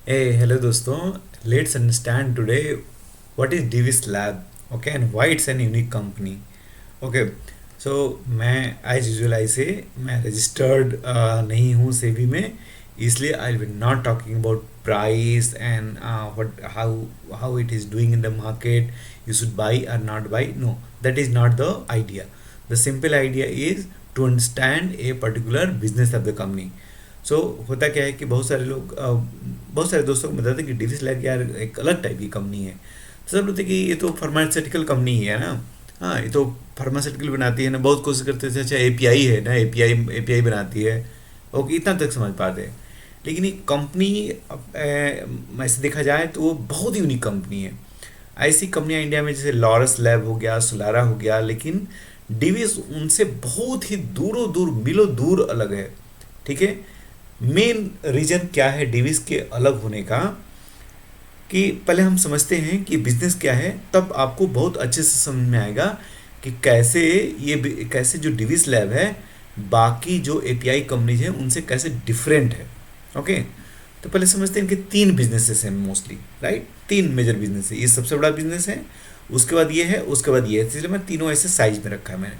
Hey, hello दोस्तों. Let's understand today what is Divis Lab, okay, and why it's an unique company. Okay, so मैं as usual ऐसे मैं registered नहीं हूँ सेबी में, इसलिए I will not talking about price and what how it is doing in the market. You should buy or not buy, no, that is not the idea. The simple idea is to understand a particular business of the company. So होता क्या है कि बहुत सारे दोस्तों को बताते हैं कि डिविस लैब यार एक अलग टाइप की कंपनी है. तो सब बोलते हैं कि ये तो फार्मास्यूटिकल कंपनी ही है ना. हाँ, ये तो फार्मास्यूटिकल बनाती है ना. बहुत कोशिश करते थे, अच्छा एपीआई है ना, एपीआई एपीआई बनाती है. ओके, इतना तक समझ पाते हैं. लेकिन ये कंपनी ऐसे देखा जाए तो वो बहुत ही यूनिक कंपनी है. ऐसी कंपनियां इंडिया में जैसे लॉरस लैब हो गया, सोलारा हो गया, लेकिन डिविस उनसे बहुत ही दूरों दूर मिलो दूर अलग है. ठीक है. मेन रीजन क्या है डिविस के अलग होने का, कि पहले हम समझते हैं कि बिजनेस क्या है, तब आपको बहुत अच्छे से समझ में आएगा कि कैसे जो डिविस लैब है बाकी जो एपीआई कंपनीज हैं उनसे कैसे डिफरेंट है. ओके. तो पहले समझते हैं कि तीन बिजनेसेस हैं मोस्टली, राइट. तीन मेजर बिजनेस है. ये सबसे बड़ा बिजनेस है, उसके बाद ये है, उसके बाद ये है. इसलिए मैं तीनों ऐसे साइज में रखा है मैंने.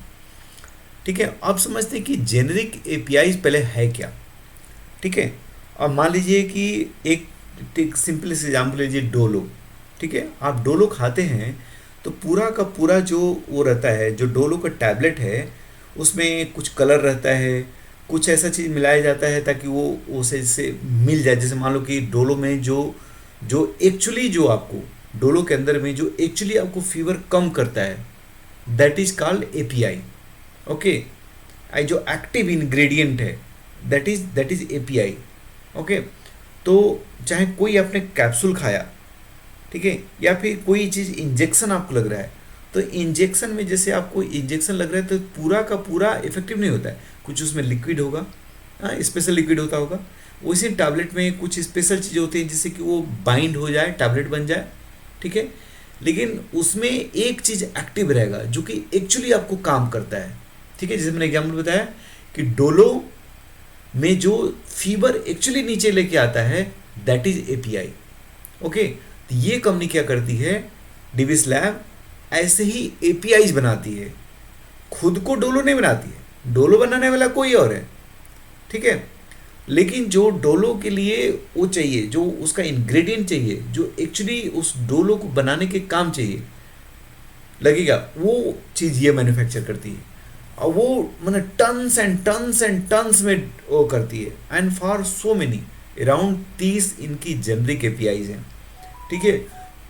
ठीक है. अब समझते हैं कि जेनेरिक एपीआई पहले है क्या. ठीक है. अब मान लीजिए कि एक एक सिंपल से एग्जाम्पल लीजिए, डोलो. ठीक है. आप डोलो खाते हैं तो पूरा का पूरा जो वो रहता है, जो डोलो का टैबलेट है, उसमें कुछ कलर रहता है, कुछ ऐसा चीज़ मिलाया जाता है ताकि वो उसे से मिल जाए. जैसे मान लो कि डोलो में जो जो एक्चुअली जो आपको डोलो के अंदर में जो एक्चुअली आपको फीवर कम करता है, that is called API. Okay. जो एक्टिव इंग्रेडिएंट है, दैट इज एपीआई. ओके. तो चाहे कोई आपने कैप्सूल खाया, ठीक है, या फिर कोई चीज़ इंजेक्शन आपको लग रहा है, तो इंजेक्शन में जैसे आपको इंजेक्शन लग रहा है तो पूरा का पूरा इफेक्टिव नहीं होता है. कुछ उसमें लिक्विड होगा, हाँ, स्पेशल लिक्विड होता होगा. उसी टैबलेट में कुछ स्पेशल चीज़ें होती हैं जिससे कि वो बाइंड हो जाए, टैबलेट बन जाए. ठीक है. लेकिन उसमें एक चीज़ एक्टिव रहेगा जो कि एक्चुअली आपको काम करता है. ठीक है. जैसे मैंने एग्जाम्पल बताया कि डोलो में जो फीवर एक्चुअली नीचे लेके आता है, दैट इज एपीआई. ओके. तो ये कंपनी क्या करती है, डिविस लैब ऐसे ही एपीआईज बनाती है. खुद को डोलो नहीं बनाती है, डोलो बनाने वाला कोई और है. ठीक है. लेकिन जो डोलो के लिए वो चाहिए, जो उसका इंग्रेडिएंट चाहिए, जो एक्चुअली उस डोलो को बनाने के काम चाहिए लगेगा, वो चीज़ ये मैन्युफैक्चर करती है. और वो मैंने tons and tons and tons में वो करती है. And for so many around 30 इनकी जेनरिक एपीआईज हैं. ठीक है.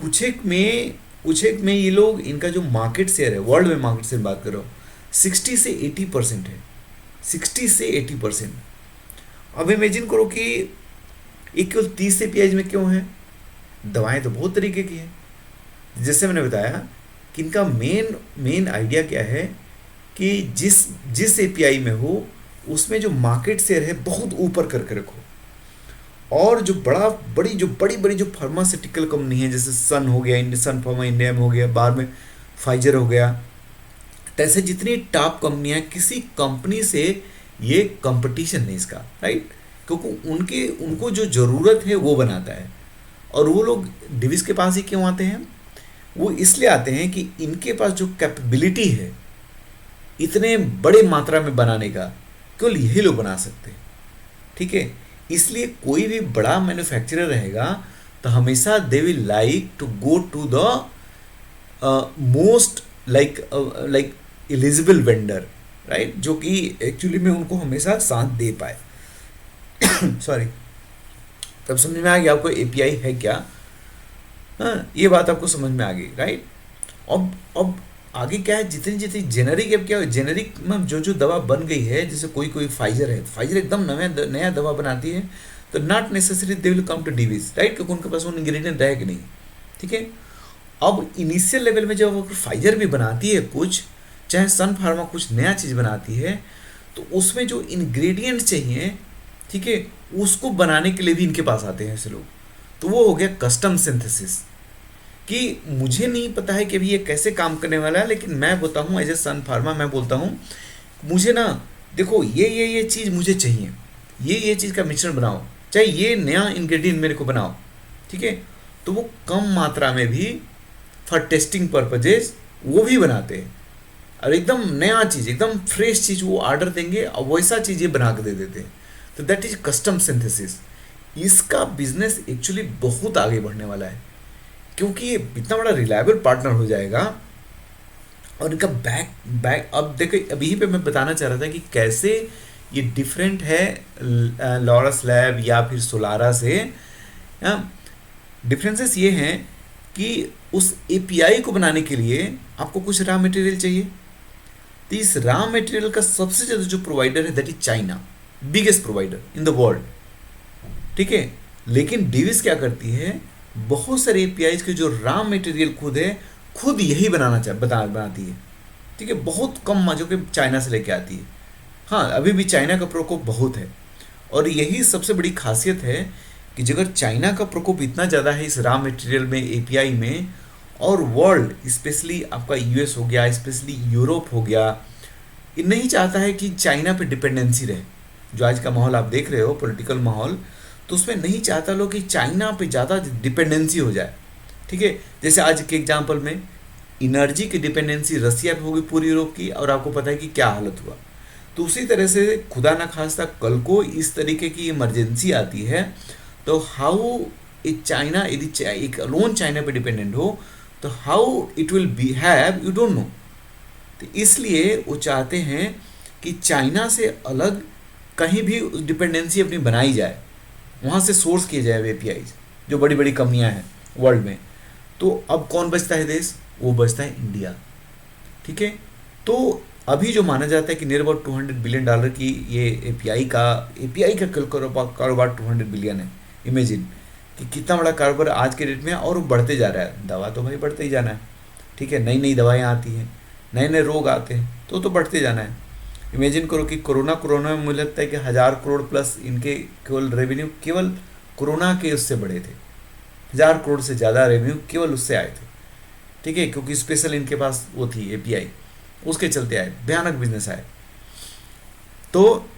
कुछ एक में ये लोग, इनका जो मार्केट शेयर है, वर्ल्ड में मार्केट शेयर बात कर रहा हूँ, 60 से 80% है. 60 से 80%. अब इमेजिन करो कि ये केवल 30 एपीआईज में क्यों है. दवाएं तो बहुत तरीके की हैं. जैसे मैंने बताया कि इनका मेन मेन आइडिया क्या है कि जिस जिस एपीआई में हो उसमें जो मार्केट शेयर है बहुत ऊपर करके रखो. और जो बड़ी बड़ी जो फार्मास्यूटिकल कंपनी है, जैसे सन हो गया, सन फार्मा इंडिया में हो गया, बाद में फाइजर हो गया, तैसे जितनी टॉप कंपनियां, किसी कंपनी से ये कंपटीशन नहीं इसका, राइट. क्योंकि उनको जो ज़रूरत है वो बनाता है. और वो लोग डिविस के पास ही क्यों आते हैं, वो इसलिए आते हैं कि इनके पास जो कैपेबिलिटी है इतने बड़े मात्रा में बनाने का, केवल यही लोग बना सकते हैं. ठीक है. इसलिए कोई भी बड़ा मैन्युफैक्चरर रहेगा तो हमेशा they will like to go to the most like eligible vendor, right, जो कि एक्चुअली में उनको हमेशा साथ दे पाए. सॉरी. तब समझ में आ गया आपको एपीआई है क्या. हाँ, ये बात आपको समझ में आ गई, राइट. अब आगे क्या है, जितनी जितनी जेनरिक अब क्या, जेनरिक में जो दवा बन गई है, जैसे कोई फाइजर है, फाइजर एकदम नया दवा बनाती है, तो not necessary they will come to Divi's, right, क्योंकि उनके पास वो इंग्रेडिएंट रहेगा नहीं. ठीक है. अब इनिशियल लेवल में जब फाइजर भी बनाती है कुछ, चाहे सन फार्मा कुछ नया चीज़ बनाती है, तो उसमें जो इंग्रेडिएंट चाहिए, ठीक है, उसको बनाने के लिए भी इनके पास आते हैं ऐसे लोग. तो वो हो गया कस्टम सिंथेसिस. कि मुझे नहीं पता है कि अभी ये कैसे काम करने वाला है, लेकिन मैं बोलता हूँ एज ए सन फार्मा, मैं बोलता हूँ मुझे ना, देखो ये चीज़ मुझे चाहिए, ये चीज़ का मिश्रण बनाओ, चाहे ये नया इंग्रेडिएंट मेरे को बनाओ, ठीक है। तो वो कम मात्रा में भी फॉर टेस्टिंग पर्पजेज वो भी बनाते हैं, और एकदम नया चीज़, एकदम फ्रेश चीज़ वो ऑर्डर देंगे और वैसा चीज़ ये बना के दे देते हैं। तो दैट इज कस्टम सिंथेसिस। इसका बिजनेस एक्चुअली बहुत आगे बढ़ने वाला है, क्योंकि ये इतना बड़ा रिलायबल पार्टनर हो जाएगा। और इनका बैक बैक अब देखो, अभी पे मैं बताना चाह रहा था कि कैसे ये डिफरेंट है लॉरस लैब या फिर सोलारा से। डिफरेंसेस ये हैं कि उस एपीआई को बनाने के लिए आपको कुछ रॉ मटेरियल चाहिए। तो इस रॉ मटेरियल का सबसे ज़्यादा जो प्रोवाइडर है that is China, biggest provider in the world, ठीक है। लेकिन डिविस क्या करती है, बहुत सारे एपीआई के जो रॉ मटेरियल खुद है, खुद यही बनाती है, ठीक है। बहुत कम जो कि चाइना से लेके आती है। हाँ, अभी भी चाइना का प्रकोप बहुत है, और यही सबसे बड़ी खासियत है कि अगर चाइना का प्रकोप इतना ज़्यादा है इस रॉ मटेरियल में, एपीआई में, और वर्ल्ड स्पेशली आपका यूएस हो गया, स्पेशली यूरोप हो गया, ये नहीं चाहता है कि चाइना पे डिपेंडेंसी रहे। जो आज का माहौल आप देख रहे हो, पॉलिटिकल माहौल, तो उसमें नहीं चाहता लोग कि चाइना पे ज़्यादा डिपेंडेंसी हो जाए, ठीक है। जैसे आज के एग्जांपल में एनर्जी की डिपेंडेंसी रसिया पे होगी पूरी यूरोप की, और आपको पता है कि क्या हालत हुआ। तो उसी तरह से खुदा न खास्ता कल को इस तरीके की इमरजेंसी आती है, तो हाउ चाइना, यदि एक अलोन चाइना पे डिपेंडेंट हो, तो how it will behave you don't know. तो इसलिए वो चाहते हैं कि चाइना से अलग कहीं भी डिपेंडेंसी अपनी बनाई जाए, वहाँ से सोर्स किए जाए एपीआई, जो बड़ी बड़ी कंपनियां हैं वर्ल्ड में। तो अब कौन बचता है देश, वो बचता है इंडिया, ठीक है। तो अभी जो माना जाता है कि नियर अबाउट $200 बिलियन की ये एपीआई का कारोबार 200 बिलियन है। इमेजिन कि कितना बड़ा कारोबार आज के डेट में, और वो बढ़ते जा रहा है। दवा तो भाई बढ़ते ही जाना है, ठीक है। नई नई दवाइयाँ आती हैं, नए नए रोग आते हैं, तो बढ़ते जाना है। इमेजिन करो कि कोरोना में मुझे लगता है कि 1000 करोड़ प्लस इनके केवल रेवेन्यू, केवल कोरोना के उससे बढ़े थे। 1000 करोड़ से ज़्यादा रेवेन्यू केवल उससे आए थे, ठीक है, क्योंकि स्पेशल इनके पास वो थी एपीआई, उसके चलते आए, भयानक बिजनेस आए। तो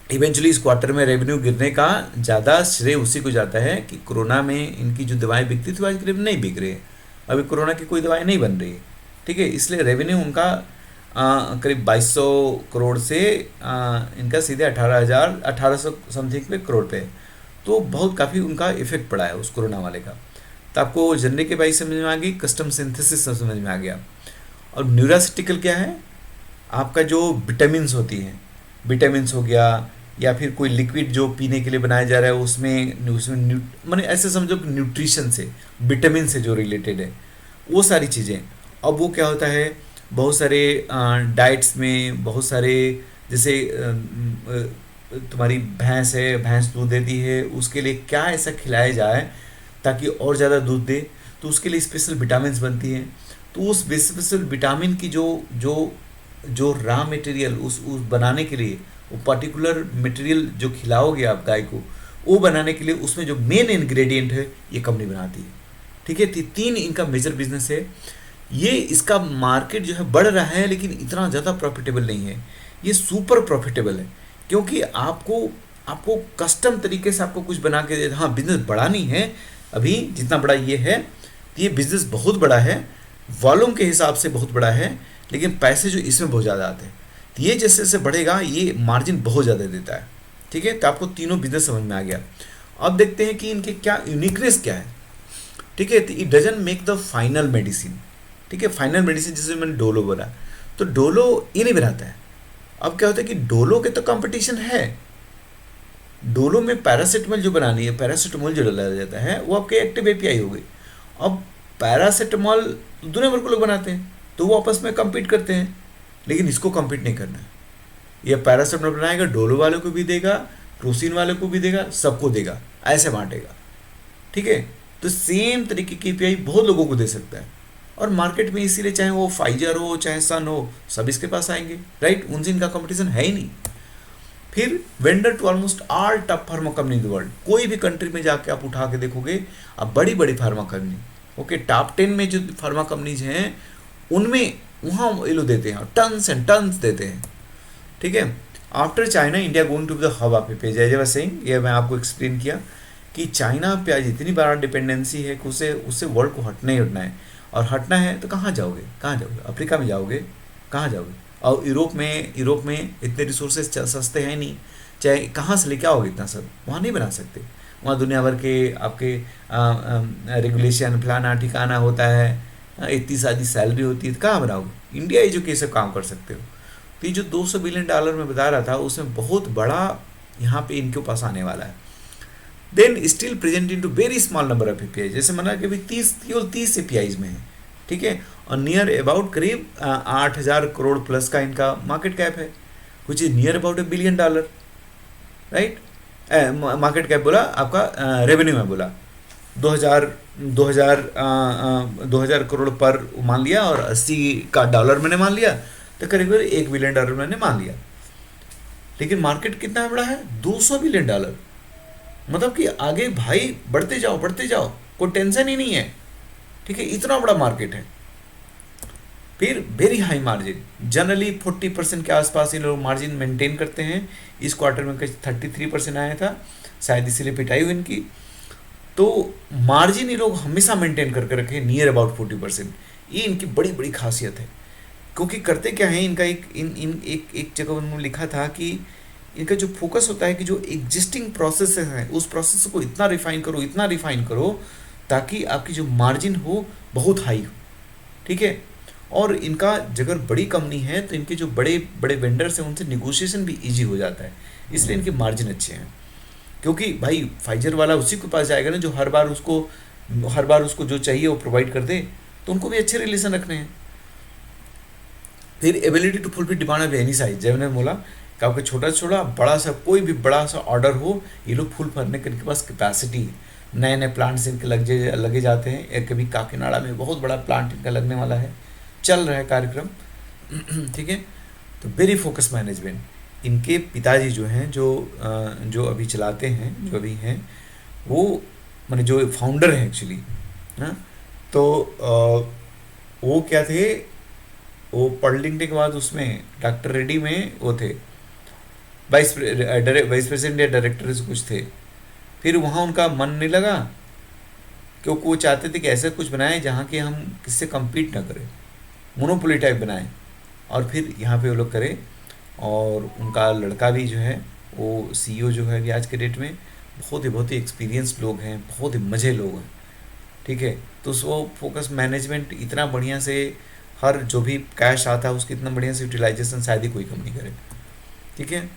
इवेंचुअली इस क्वार्टर में रेवेन्यू गिरने का ज़्यादा श्रेय उसी को जाता है कि कोरोना में इनकी जो दवाएं बिकती थी आज के रेवेन्यू नहीं बिक रही है, अभी कोरोना की कोई दवाएं नहीं बन रही है, ठीक है। इसलिए रेवेन्यू उनका करीब 2200 करोड़ से इनका सीधे 1800 समथिंग पे करोड़ पे है। तो बहुत काफ़ी उनका इफेक्ट पड़ा है उस कोरोना वाले का। तो आपको जनरिक के बाई समझ में आ गई, कस्टम सिंथेसिस समझ में आ गया। और न्यूरासिटिकल क्या है, आपका जो विटामिन्स होती हैं, विटामिन्स हो गया, या फिर कोई लिक्विड जो पीने के लिए बनाया जा रहा है, उसमें माने ऐसे समझो कि न्यूट्रिशन से, विटामिन से जो रिलेटेड है वो सारी चीज़ें। अब वो क्या होता है, बहुत सारे डाइट्स में बहुत सारे, जैसे तुम्हारी भैंस है, भैंस दूध देती है, उसके लिए क्या ऐसा खिलाया जाए ताकि और ज़्यादा दूध दे, तो उसके लिए स्पेशल विटामिन्स बनती हैं। तो उस स्पेशल विटामिन की जो जो जो रॉ मटेरियल उस बनाने के लिए, वो पर्टिकुलर मटेरियल जो खिलाओगे आप गाय को, वो बनाने के लिए उसमें जो मेन इंग्रेडिएंट है ये कंपनी बनाती है, ठीक है। 3 इनका मेजर बिजनेस है ये। इसका मार्केट जो है बढ़ रहा है, लेकिन इतना ज़्यादा प्रॉफिटेबल नहीं है। ये सुपर प्रॉफिटेबल है, क्योंकि आपको आपको कस्टम तरीके से आपको कुछ बना के दे। हाँ, बिजनेस बड़ा नहीं है अभी जितना बड़ा ये है, तो ये बिजनेस बहुत बड़ा है, वॉल्यूम के हिसाब से बहुत बड़ा है, लेकिन पैसे जो इसमें बहुत ज़्यादा आते हैं। तो ये जैसे जैसे बढ़ेगा ये मार्जिन बहुत ज़्यादा देता है, ठीक है। तो आपको तीनों बिजनेस समझ में आ गया। अब देखते हैं कि इनके क्या यूनिकनेस क्या है, ठीक है। तो it doesn't make the final medicine, ठीक है। फाइनल मेडिसिन जैसे मैंने डोलो बोला, तो डोलो ये नहीं बनाता है। अब क्या होता है कि डोलो के तो कंपटीशन है, डोलो में पैरासीटामोल जो बनानी है, पैरासीटामोल जो डाला जाता है वो आपके एक्टिव एपीआई हो गई। अब पैरासीटामोल दुनिया भर को लोग बनाते हैं, तो वो आपस में कम्पीट करते हैं, लेकिन इसको कम्पीट नहीं करना है। ये पैरासीटामोल बनाएगा, डोलो वाले को भी देगा, क्रोसिन वाले को भी देगा, सबको देगा, ऐसे बांटेगा, ठीक है। तो सेम तरीके की एपीआई बहुत लोगों को दे सकता है, और मार्केट में इसीलिए चाहे वो फाइजर हो चाहे सन हो, सब इसके पास आएंगे, राइट। उनसे इनका कंपटीशन है ही नहीं। फिर vendor to almost all top pharma company in the world, कोई भी कंट्री में जाके आप उठा के देखोगे, अब बड़ी बड़ी फार्मा कंपनी, ओके, टॉप 10 में जो फार्मा कंपनीज हैं उनमें वहाँ ये लोग देते हैं, टन्स एंड टन्स देते हैं, ठीक है। After China India going to be the hub of API, जय सेइंग, ये मैं आपको एक्सप्लेन किया कि चाइना पे आज इतनी बड़ा डिपेंडेंसी है कि उसे उससे वर्ल्ड को हटना ही हटना है। और हटना है तो कहाँ जाओगे, कहाँ जाओगे, अफ्रीका में जाओगे, कहाँ जाओगे? और यूरोप में इतने रिसोर्सेज सस्ते हैं नहीं, चाहे कहाँ से लेके आओगे इतना सब, वहाँ नहीं बना सकते। वहाँ दुनिया भर के आपके रेगुलेशन फलाना ठिकाना होता है, इतनी सारी सैलरी होती है, तो कहाँ बनाओगे? इंडिया ही जो कैसे काम कर सकते हो। तो ये जो $200 बिलियन मैं बता रहा था, उसमें बहुत बड़ा यहाँ पे इनके पास आने वाला है। Then still present in to very small number of API, जैसे माना कि अभी 30 एपीआईज में है, ठीक है। और नियर अबाउट करीब 8,000 करोड़ प्लस का इनका मार्केट कैप है, कुछ is near about $1 billion, right. Market cap बोला आपका, रेवेन्यू में बोला 2000 करोड़ पर मान लिया, और 80 का डॉलर मैंने मान लिया, तो करीब $1 बिलियन मैंने मान लिया। लेकिन मार्केट कितना बड़ा है, $200 बिलियन। मतलब कि आगे भाई बढ़ते जाओ बढ़ते जाओ, कोई टेंशन ही नहीं है, ठीक है, इतना बड़ा मार्केट है। फिर वेरी हाई मार्जिन, जनरली 40% के आसपास ये लोग मार्जिन मेंटेन करते हैं। इस क्वार्टर में 33% आया था, शायद इसीलिए पिटाई हुई इनकी। तो मार्जिन ये लोग हमेशा मेंटेन करके रखे नियर अबाउट 40%, ये इनकी बड़ी बड़ी खासियत है। क्योंकि करते क्या है, इनका एक जगह उन्होंने लिखा था कि इनका जो फोकस होता है कि जो एग्जिस्टिंग प्रोसेस है उस प्रोसेस को इतना रिफाइन करो, इतना रिफाइन करो, ताकि आपकी जो मार्जिन हो बहुत हाई हो, ठीक है। और इनका अगर बड़ी कंपनी है तो इनके जो बड़े बड़े वेंडर्स हैं उनसे निगोशिएशन भी इजी हो जाता है, इसलिए इनके मार्जिन अच्छे हैं। क्योंकि भाई फाइजर वाला उसी के पास जाएगा ना जो हर बार उसको जो चाहिए वो प्रोवाइड कर दे, तो उनको भी अच्छे रिलेशन रखने हैं। फिर ability to fulfil demand of any size, जब मैंने बोला कि आपका छोटा से छोटा बड़ा सा कोई भी बड़ा सा ऑर्डर हो, ये लोग फुल भरने के इनके पास कैपेसिटी है। नए नए प्लांट्स इनके लगे जाते हैं, एक कभी काकीनाडा में बहुत बड़ा प्लांट इनका लगने वाला है, चल रहा है कार्यक्रम, ठीक है। तो वेरी फोकस मैनेजमेंट इनके पिताजी जो हैं, जो अभी चलाते हैं, जो अभी हैं, वो माने जो फाउंडर हैं एक्चुअली, हाँ। तो वो क्या थे, वो पढ़ लिखने के बाद उसमें डॉक्टर रेड्डी में वो थे वाइस प्रेसिडेंट या डायरेक्टर से कुछ थे। फिर वहाँ उनका मन नहीं लगा, क्योंकि वो चाहते थे कि ऐसा कुछ बनाए जहाँ के हम किससे कम्पीट ना करें, मोनोपोली टाइप बनाए। और फिर यहाँ पे वो लोग करें, और उनका लड़का भी जो है वो सीईओ जो है अभी आज के डेट में, बहुत ही एक्सपीरियंस लोग हैं, बहुत ही मज़े लोग हैं, ठीक है। तो वो फोकस मैनेजमेंट इतना बढ़िया से, हर जो भी कैश आता है उसकी इतना बढ़िया से यूटिलाइजेशन शायद ही कोई कंपनी करे, ठीक है।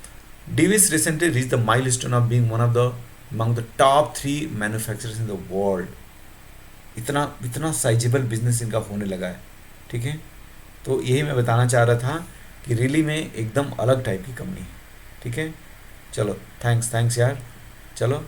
Davis recently reached the milestone of being one of the among the top 3 manufacturers in the world. इतना साइजेबल बिजनेस इनका होने लगा है, ठीक है। तो यही मैं बताना चाह रहा था कि रियली में एकदम अलग टाइप की कंपनी है, ठीक है। चलो थैंक्स यार, चलो